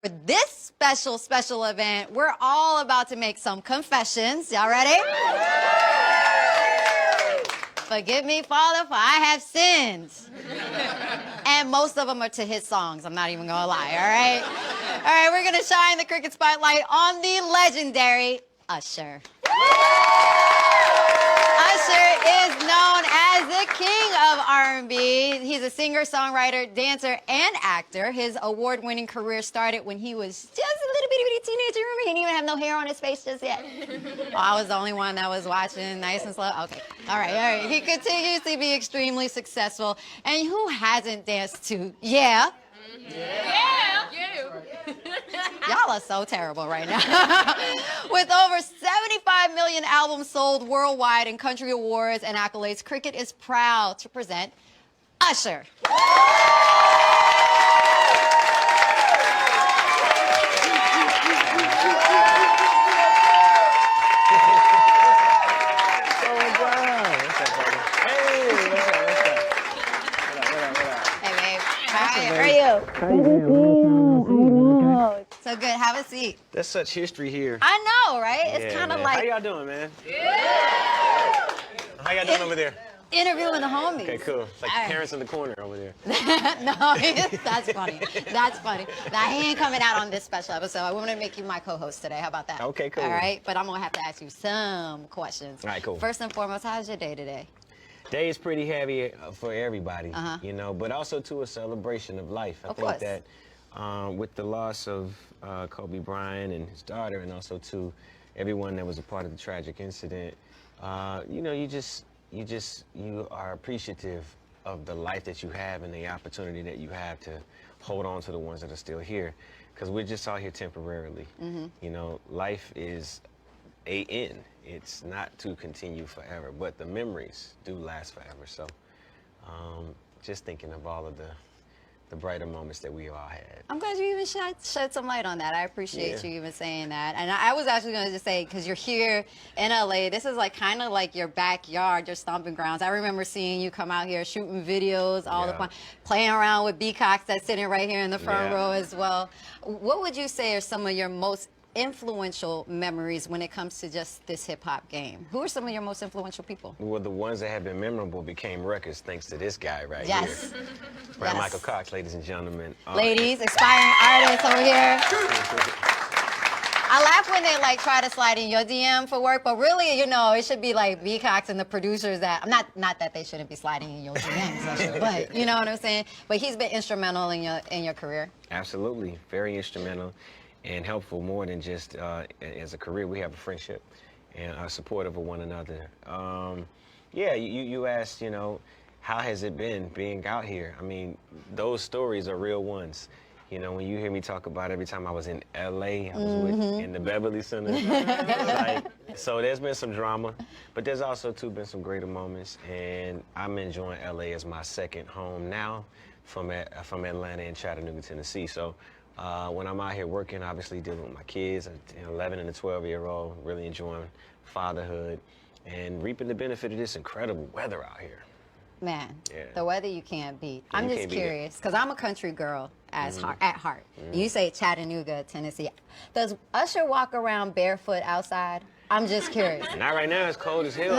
For this special event, we're all about to make some confessions. Y'all ready? Forgive me, Father, for I have sinned. And most of them are to his songs. I'm not even gonna lie, all right? All right, we're gonna shine the cricket spotlight on the legendary Usher. Usher is known as the king of R&B. He's a singer, songwriter, dancer, and actor. His award-winning career started when he was just a little bitty teenager. Remember, he didn't even have no hair on his face just yet. Oh, I was the only one that was watching nice and slow. Okay, all right. He continues to be extremely successful. And who hasn't danced to Yeah? Y'all are so terrible right now. With over 75 million albums sold worldwide and country awards and accolades, Cricket is proud to present Usher. How are you? So good. Have a seat. That's such history here. I know, right? It's kind of like... How y'all doing, man? How y'all doing over there? Interviewing the homies. Okay, cool. It's like parents in the corner over there. No, that's funny. That's funny. Now, he ain't coming out on this special episode. I want to make you my co-host today. How about that? Okay, cool. All right? But I'm going to have to ask you some questions. All right, cool. First and foremost, how's your day today? Day is pretty heavy for everybody, you know, but also to a celebration of life. I think that with the loss of Kobe Bryant and his daughter, and also to everyone that was a part of the tragic incident, you know, you are appreciative of the life that you have and the opportunity that you have to hold on to the ones that are still here, because we're just out here temporarily. You know, life is an end. It's not to continue forever, but the memories do last forever. So just thinking of all of the brighter moments that we all had. I'm glad you even shed some light on that. I appreciate you even saying that. And I was actually going to just say, because you're here in LA, this is like kind of like your backyard, your stomping grounds. I remember seeing you come out here shooting videos all the time, playing around with Beacocks that's sitting right here in the front row as well. What would you say are some of your most influential memories when it comes to just this hip-hop game? Who are some of your most influential people? Well, the ones that have been memorable became records thanks to this guy right here. Yes. Michael Cox, ladies and gentlemen. Ladies, aspiring artists over here. I laugh when they like try to slide in your DM for work, but really, you know, it should be like Beacocks and the producers that, not that they shouldn't be sliding in your DMs, but you know what I'm saying? But he's been instrumental in your career. Absolutely, very instrumental and helpful more than just as a career. We have a friendship and are supportive of one another. Yeah, you asked, you know, how has it been being out here? I mean, those stories are real ones. You know, when you hear me talk about every time I was in LA, I was in the Beverly Center. So there's been some drama, but there's also too been some greater moments, and I'm enjoying LA as my second home now from Atlanta and Chattanooga, Tennessee. So when I'm out here working, obviously dealing with my kids, an 11 and a 12-year-old, really enjoying fatherhood and reaping the benefit of this incredible weather out here. Man, the weather you can't beat. I'm just curious, because I'm a country girl at heart. You say Chattanooga, Tennessee. Does Usher walk around barefoot outside? I'm just curious. Not right now, it's cold as hell.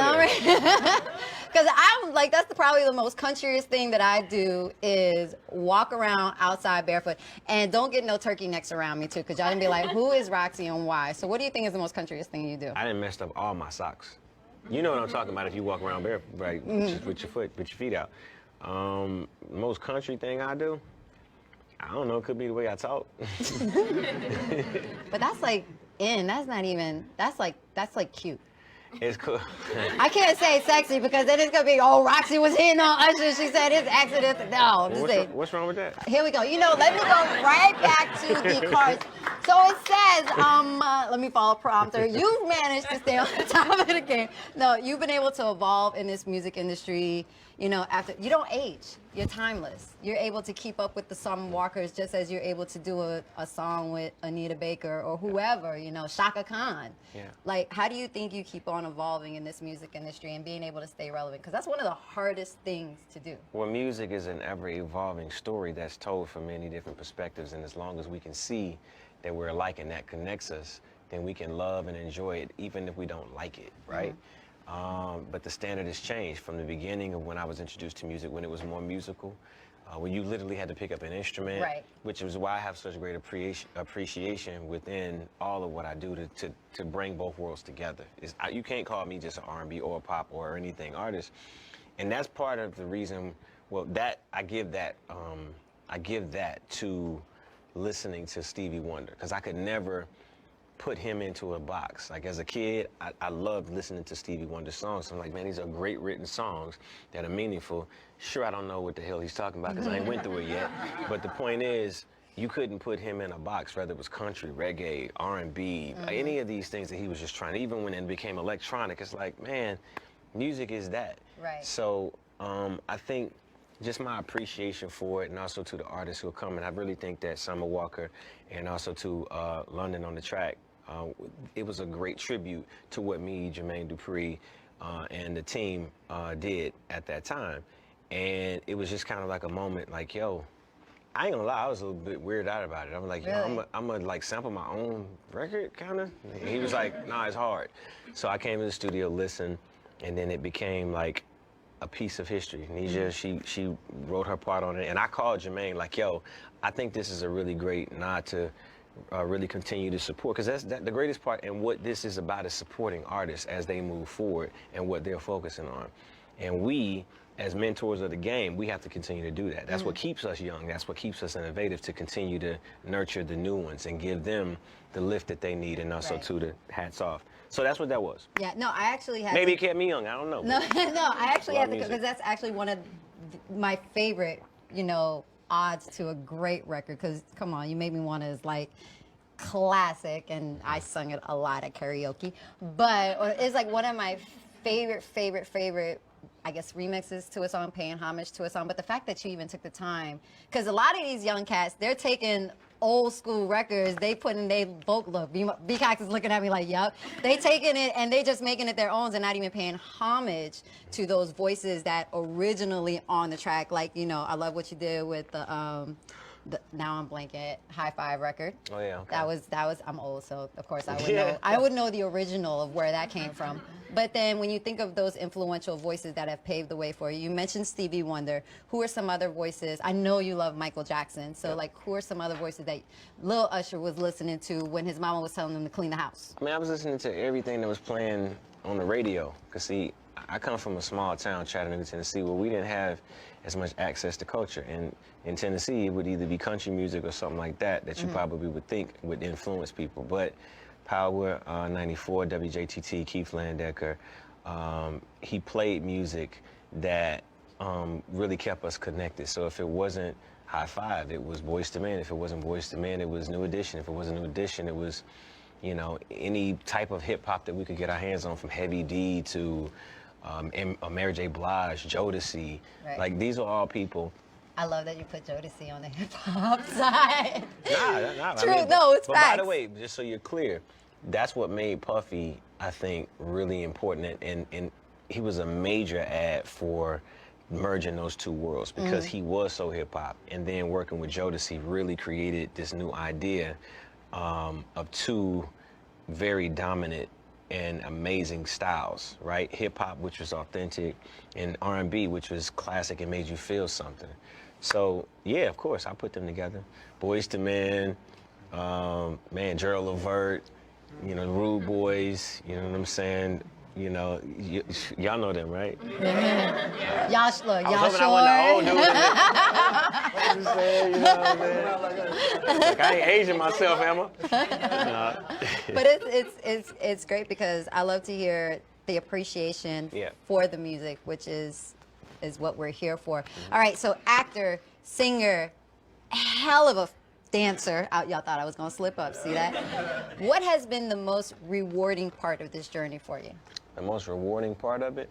Because I'm like, that's probably the most countryest thing that I do is walk around outside barefoot. And don't get no turkey necks around me too, because y'all gonna be like, who is Roxy and why? So what do you think is the most countryest thing you do? I done messed up all my socks. You know what I'm talking about if you walk around barefoot, right, with your feet out. Most country thing I do, I don't know, it could be the way I talk. But that's like that's not even, that's like cute. It's cool. I can't say sexy because then it's gonna be, oh, Roxy was hitting on Usher. She said his accident. No, what's wrong with that? Here we go. You know, let me go right back to the cards. So it says, let me follow prompter. You've managed to stay on the top of the game. No, you've been able to evolve in this music industry. You know, after you don't age. you're timeless. You're able to keep up with the Summer Walkers just as you're able to do a song with Anita Baker or whoever, you know, Shaka Khan. Yeah. Like, how do you think you keep on evolving in this music industry and being able to stay relevant? Because that's one of the hardest things to do. Well, music is an ever-evolving story that's told from many different perspectives, and as long as we can see that we're alike and that connects us, then we can love and enjoy it even if we don't like it, right? But the standard has changed from the beginning of when I was introduced to music, when it was more musical, when you literally had to pick up an instrument, Right. which is why I have such great appreciation within all of what I do to bring both worlds together. You can't call me just an R&B or a pop or anything artist, and that's part of the reason. Well, that I give that to listening to Stevie Wonder, because I could never put him into a box. Like as a kid, I loved listening to Stevie Wonder songs. I'm like, man, these are great written songs that are meaningful. Sure, I don't know what the hell he's talking about because I ain't went through it yet. But the point is, you couldn't put him in a box, whether it was country, reggae, R&B, any of these things that he was just trying. Even when it became electronic, it's like, man, music is that. Right. So I think just my appreciation for it, and also to the artists who are coming. I really think that Summer Walker and also to London on the Track, it was a great tribute to what me, Jermaine Dupri, and the team did at that time. And it was just kind of like a moment like, yo, I ain't gonna lie, I was a little bit weirded out about it. I'm like, yo, Really? I'm gonna like sample my own record, kind of? And he was like, nah, it's hard. So I came to the studio, listened, and then it became like a piece of history. Nisha, she wrote her part on it, and I called Jermaine like, yo, I think this is a really great nod to really continue to support, because that's the greatest part, and what this is about is supporting artists as they move forward and what they're focusing on. And we, as mentors of the game, we have to continue to do that. That's what keeps us young. That's what keeps us innovative, to continue to nurture the new ones and give them the lift that they need, and also Right. to the hats off. So that's what that was. Yeah, no, I actually had Maybe to, it kept me young, I don't know. no, no, I actually Love had to, music. because that's actually one of my favorite, you know, odds to a great record. Because come on, You Make Me Wanna is like classic, and I sung it a lot at karaoke. But it's like one of my favorite, I guess, remixes to a song, paying homage to a song. But the fact that you even took the time, because a lot of these young cats, they're taking old school records, they put in their vocal, look, B-Cox is looking at me like, yup. They taking it and they just making it their own and not even paying homage to those voices that originally on the track. Like, you know, I love what you did with the now I'm blanking, High Five record. Oh yeah, okay. That was I'm old, so of course I would Yeah. know. I would know the original of where that came from. But then when you think of those influential voices that have paved the way for you mentioned Stevie Wonder. Who are some other voices? I know you love Michael Jackson, so like who are some other voices that Lil Usher was listening to when his mama was telling him to clean the house? I mean, I was listening to everything that was playing on the radio. Because, see, I come from a small town, Chattanooga, Tennessee, where we didn't have as much access to culture. And in Tennessee, it would either be country music or something like that you probably would think would influence people. But Power 94, WJTT, Keith Landecker, he played music that really kept us connected. So if it wasn't High Five, it was Boyz II Men. If it wasn't Boyz II Men, it was New Edition. If it wasn't New Edition, it was, you know, any type of hip hop that we could get our hands on, from Heavy D to Mary J. Blige, Jodeci. Right. Like, these are all people. I love that you put Jodeci on the hip hop side. Nah, True, I mean, no, it's but facts. by the way, just so you're clear, that's what made Puffy, I think, really important, and he was a major ad for merging those two worlds, because he was so hip hop, and then working with Jodeci really created this new idea of two very dominant and amazing styles, right? Hip hop, which was authentic, and R&B, which was classic and made you feel something. So yeah, of course, I put them together. Boyz II Men, man, Gerald Levert, you know, Rude Boys, you know what I'm saying? You know, y'all know them, right? Y'all sure? I was hoping I wasn't the old dude in it. What you saying, you know what I'm saying? Like, I ain't aging myself, Emma. But it's great, because I love to hear the appreciation for the music, which is what we're here for. All right, so actor, singer, hell of a dancer. Y'all thought I was gonna slip up, see that? What has been the most rewarding part of this journey for you? The most rewarding part of it?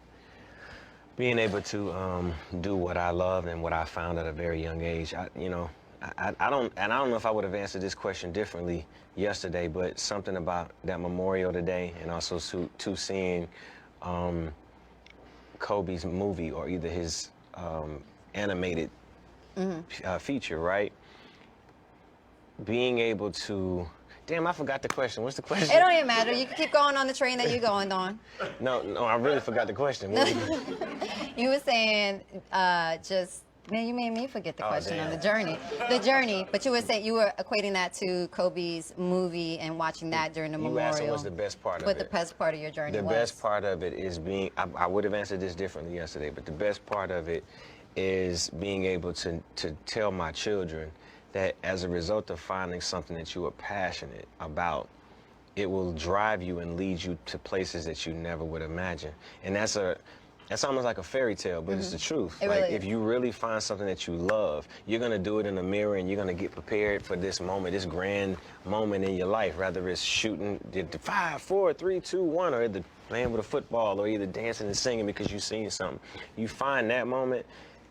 being able to do what I love and what I found at a very young age. I don't know if I would have answered this question differently yesterday, but something about that memorial today, and also to seeing Kobe's movie, or either his animated feature, right? Being able to, damn, I forgot the question. What's the question? It don't even matter. You can keep going on the train that you're going on. No, I really forgot the question. What was it? You were saying just, man, you made me forget the question damn. on the journey. But you were saying you were equating that to Kobe's movie and watching that during the memorial. You asked what's the best part of it. What the best part of your journey The was. best part of it is being, I would have answered this differently yesterday, but the best part of it is being able to tell my children that as a result of finding something that you are passionate about, it will drive you and lead you to places that you never would imagine. And that's almost like a fairy tale, but it's the truth. It like really if you really find something that you love, you're gonna do it in the mirror, and you're gonna get prepared for this moment, this grand moment in your life. Rather it's shooting the 5, 4, 3, 2, 1, or either playing with a football, or either dancing and singing because you've seen something. You find that moment.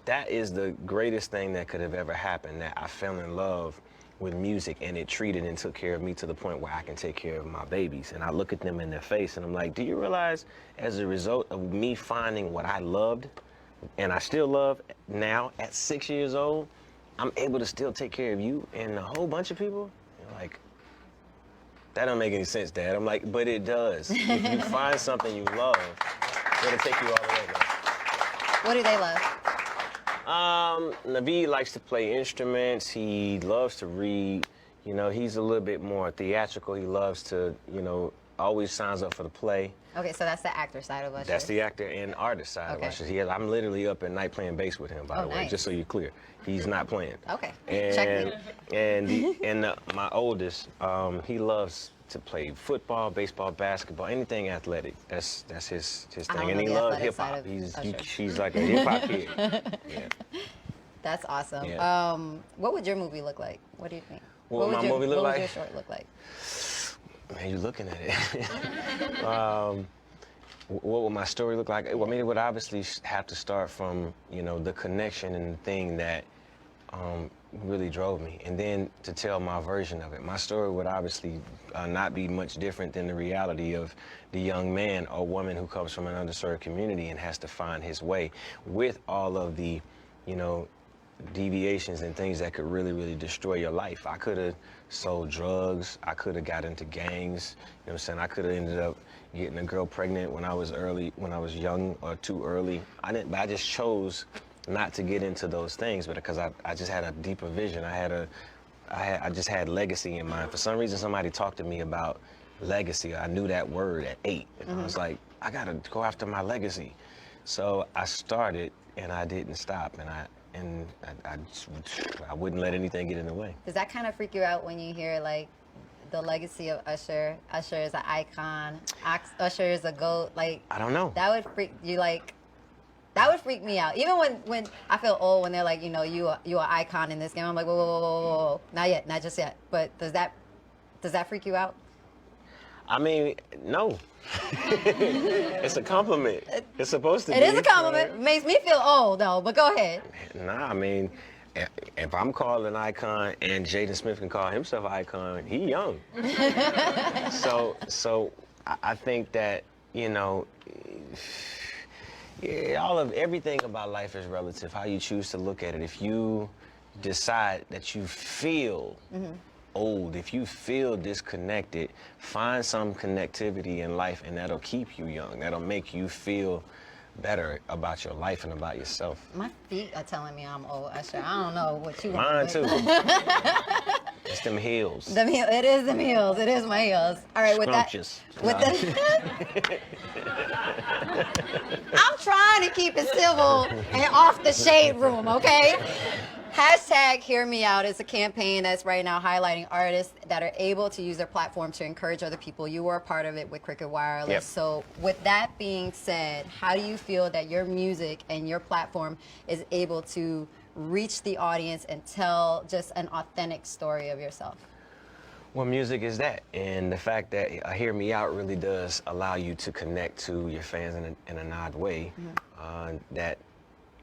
That is the greatest thing that could have ever happened, that I fell in love with music, and it treated and took care of me to the point where I can take care of my babies. And I look at them in their face and I'm like, do you realize as a result of me finding what I loved, and I still love now at 6 years old, I'm able to still take care of you and a whole bunch of people? You're like, that don't make any sense, Dad. I'm like, but it does. If you find something you love, it'll take you all the way, man. What do they love? Naveed likes to play instruments. He loves to read. You know, he's a little bit more theatrical. He loves to, always signs up for the play. Okay, so that's the actor side of Usher. That's the actor and artist side of Usher. I'm literally up at night playing bass with him, by the way, nice. just so you're clear. He's not playing. Okay, And, check my oldest, he loves to play football, baseball, basketball, anything athletic. That's his thing. And he loves hip hop. She's like a hip hop kid. Yeah. That's awesome. Yeah. What would your movie look like? What do you think? What would my movie look like? What would your short look like? Man, you're looking at it. What would my story look like? Well, I mean, it would obviously have to start from, the connection and the thing that really drove me, and then to tell my version of it. My story would obviously not be much different than the reality of the young man or woman who comes from an underserved community and has to find his way with all of the, deviations and things that could really, really destroy your life. I could have sold drugs. I could have got into gangs. You know what I'm saying? I could have ended up getting a girl pregnant when I was young or too early. But I just chose not to get into those things, because I just had a deeper vision. I just had legacy in mind. For some reason, somebody talked to me about legacy. I knew that word at 8, and I was like, I gotta go after my legacy. So I started, and I didn't stop, and I wouldn't let anything get in the way. Does that kind of freak you out when you hear like the legacy of Usher? Usher is an icon. Usher is a GOAT. Like, I don't know. That would freak you like. That would freak me out. Even when I feel old, when they're like, you are an icon in this game. I'm like, whoa, not yet, not just yet. But does that freak you out? I mean, no. It's a compliment. It's supposed to be. It is a compliment. Right? Makes me feel old, though, but go ahead. Nah, I mean, if I'm called an icon and Jaden Smith can call himself an icon, he young. So I think that, everything about life is relative, how you choose to look at it. If you decide that you feel old, if you feel disconnected, find some connectivity in life, and that'll keep you young. That'll make you feel better about your life and about yourself. My feet are telling me I'm old, Usher. I don't know what you Mine want. too. It's them heels. It is them heels. It is my heels. All right, Scrumptious. I'm trying to keep it civil and off the shade room, okay? Hashtag Hear Me Out is a campaign that's right now highlighting artists that are able to use their platform to encourage other people. You were a part of it with Cricket Wireless. Yep. So with that being said, how do you feel that your music and your platform is able to reach the audience and tell just an authentic story of yourself? Well, music is that, and the fact that Hear Me Out really does allow you to connect to your fans in an odd way that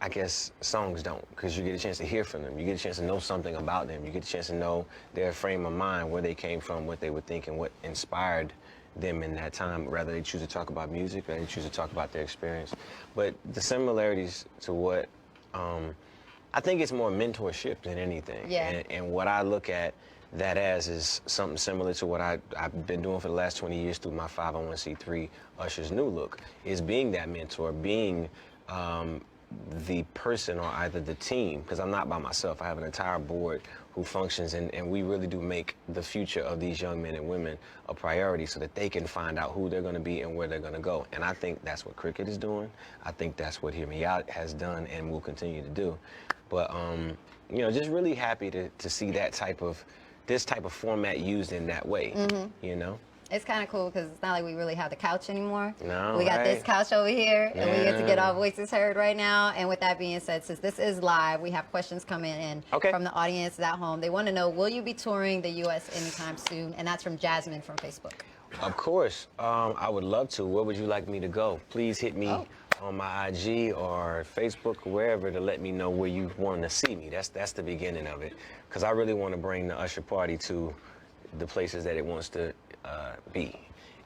I guess songs don't, because you get a chance to hear from them. You get a chance to know something about them. You get a chance to know their frame of mind, where they came from, what they were thinking, what inspired them in that time, rather they choose to talk about music, rather they choose to talk about their experience. But the similarities to what, I think it's more mentorship than anything. Yeah. And what I look at that as is something similar to what I've been doing for the last 20 years through my 501c3 Usher's New Look, is being that mentor, being the person or either the team, because I'm not by myself. I have an entire board who functions, and we really do make the future of these young men and women a priority so that they can find out who they're going to be and where they're going to go. And I think that's what Cricket is doing. I think that's what Hear Me Out has done and will continue to do. But, you know, just really happy to see this type of format used in that way, you know? It's kind of cool because it's not like we really have the couch anymore. No, we got this couch over here, and we get to get our voices heard right now. And with that being said, since this is live, we have questions coming in from the audience at home. They want to know, will you be touring the U.S. anytime soon? And that's from Jasmine from Facebook. Of course. I would love to. Where would you like me to go? Please hit me on my IG or Facebook or wherever to let me know where you want to see me. That's the beginning of it. Because I really want to bring the Usher party to the places that it wants to be.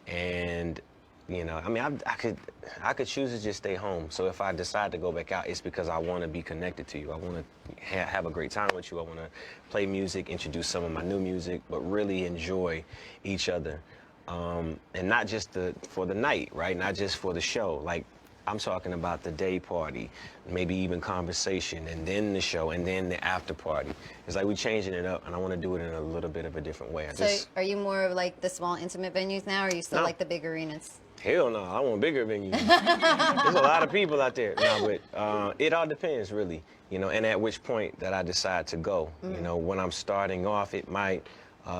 And, you know, I mean, I could choose to just stay home. So if I decide to go back out, it's because I want to be connected to you. I want to have a great time with you. I want to play music, introduce some of my new music, but really enjoy each other. And not just for the night, right? Not just for the show. Like, I'm talking about the day party, maybe even conversation, and then the show, and then the after party. It's like we're changing it up, and I want to do it in a little bit of a different way. So are you more of like the small, intimate venues now, or are you still like the big arenas? Hell no, I want bigger venues. There's a lot of people out there. No, but it all depends, really, you know, and at which point that I decide to go. You know, when I'm starting off, it might,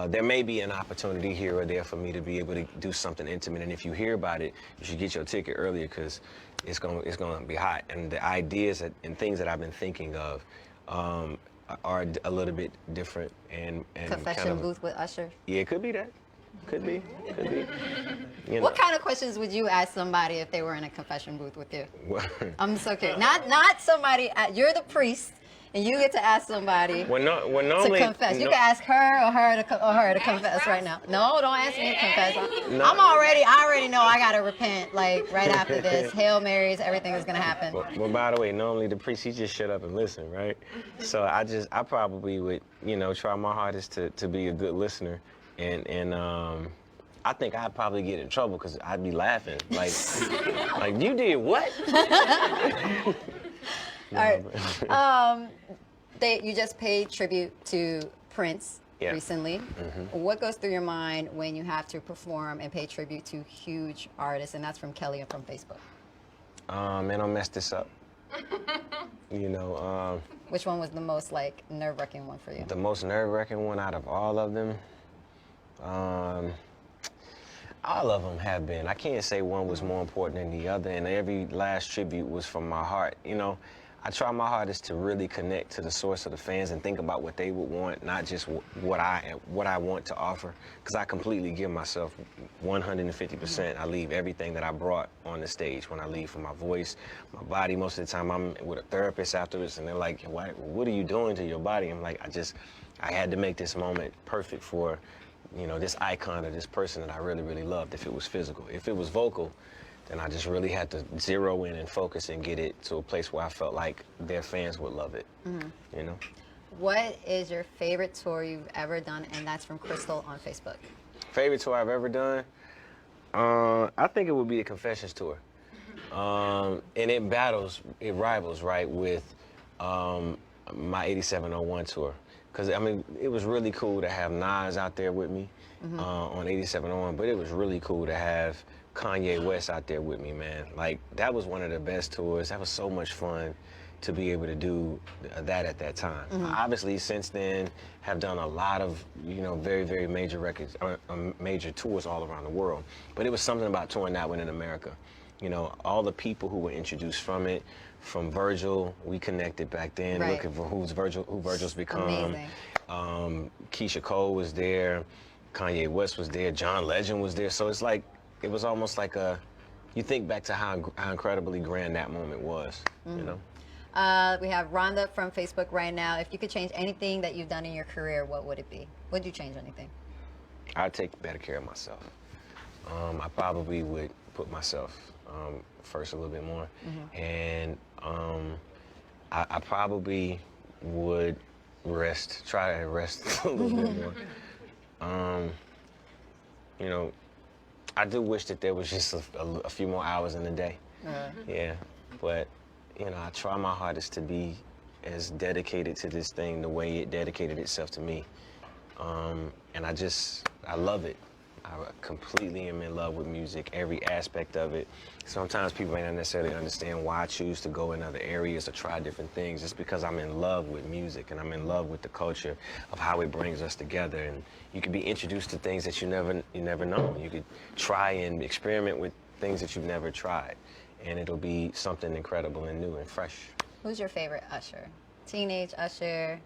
there may be an opportunity here or there for me to be able to do something intimate, and if you hear about it, you should get your ticket earlier, because it's gonna be hot. And the ideas and things that I've been thinking of are a little bit different and Confession kind of, booth with Usher? Yeah, it could be that. Could be. You know. What kind of questions would you ask somebody if they were in a confession booth with you? I'm so curious. Not somebody, you're the priest, and you get to ask somebody normally, to confess. You can ask her or her to confess right now. No, don't ask me to confess. I already know I got to repent, like, right after this. Hail Marys, everything is going to happen. Well, by the way, normally the priest, he just shut up and listen, right? So I probably would, you know, try my hardest to be a good listener. And I think I'd probably get in trouble because I'd be laughing. Like, like, you did what? All right. You just paid tribute to Prince recently. What goes through your mind when you have to perform and pay tribute to huge artists? And that's from Kelly and from Facebook. Man, I'll mess this up. You know. Which one was the most, like, nerve-wracking one for you? The most nerve-wracking one out of all of them? All of them have been. I can't say one was more important than the other, and every last tribute was from my heart. You know, I try my hardest to really connect to the source of the fans and think about what they would want, not just what I want to offer, because I completely give myself 150%. I leave everything that I brought on the stage when I leave, for my voice, my body. Most of the time I'm with a therapist afterwards, and they're like, what are you doing to your body? I'm like, I had to make this moment perfect for, you know, this icon or this person that I really, really loved. If it was physical, if it was vocal, then I just really had to zero in and focus and get it to a place where I felt like their fans would love it, you know? What is your favorite tour you've ever done? And that's from Crystal on Facebook. Favorite tour I've ever done? I think it would be the Confessions tour. And it rivals, right, with my 8701 tour. Because, I mean, it was really cool to have Nas out there with me on 8701, but it was really cool to have Kanye West out there with me, man. Like, that was one of the best tours. That was so much fun to be able to do that at that time. Obviously, since then, have done a lot of, you know, very, very major records, major tours all around the world. But it was something about touring that one in America. You know, all the people who were introduced from it, from Virgil, we connected back then, looking for who Virgil's become. Amazing. Keisha Cole was there. Kanye West was there, John Legend was there. So it's like, it was almost like you think back to how incredibly grand that moment was, you know? We have Rhonda from Facebook right now. If you could change anything that you've done in your career, what would it be? Would you change anything? I'd take better care of myself. I probably would put myself first a little bit more. And I probably would try to rest a little bit more. You know, I do wish that there was just a few more hours in the day. Yeah, but you know, I try my hardest to be as dedicated to this thing the way it dedicated itself to me. And I love it. I completely am in love with music, every aspect of it. Sometimes people may not necessarily understand why I choose to go in other areas or try different things. It's because I'm in love with music and I'm in love with the culture of how it brings us together. And you can be introduced to things that you never know. You could try and experiment with things that you've never tried, and it'll be something incredible and new and fresh. Who's your favorite Usher? Teenage Usher?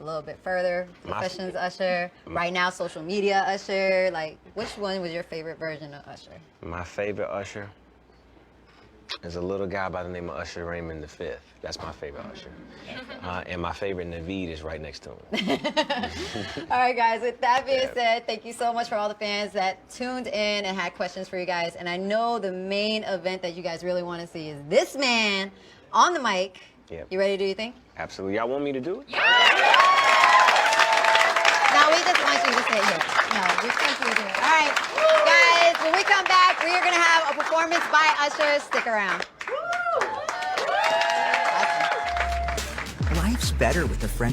A little bit further, Professions Usher, right now social media Usher, like which one was your favorite version of Usher? My favorite Usher is a little guy by the name of Usher Raymond IV. That's my favorite Usher. And my favorite Naveed is right next to him. All right, guys, with that being said, thank you so much for all the fans that tuned in and had questions for you guys. And I know the main event that you guys really want to see is this man on the mic. Yep. You ready to do your thing? Absolutely. Y'all want me to do it? No, we just want you to sit here. No, we just want you to do it. All right, guys, when we come back, we are going to have a performance by Usher. Stick around. Life's better with a friend.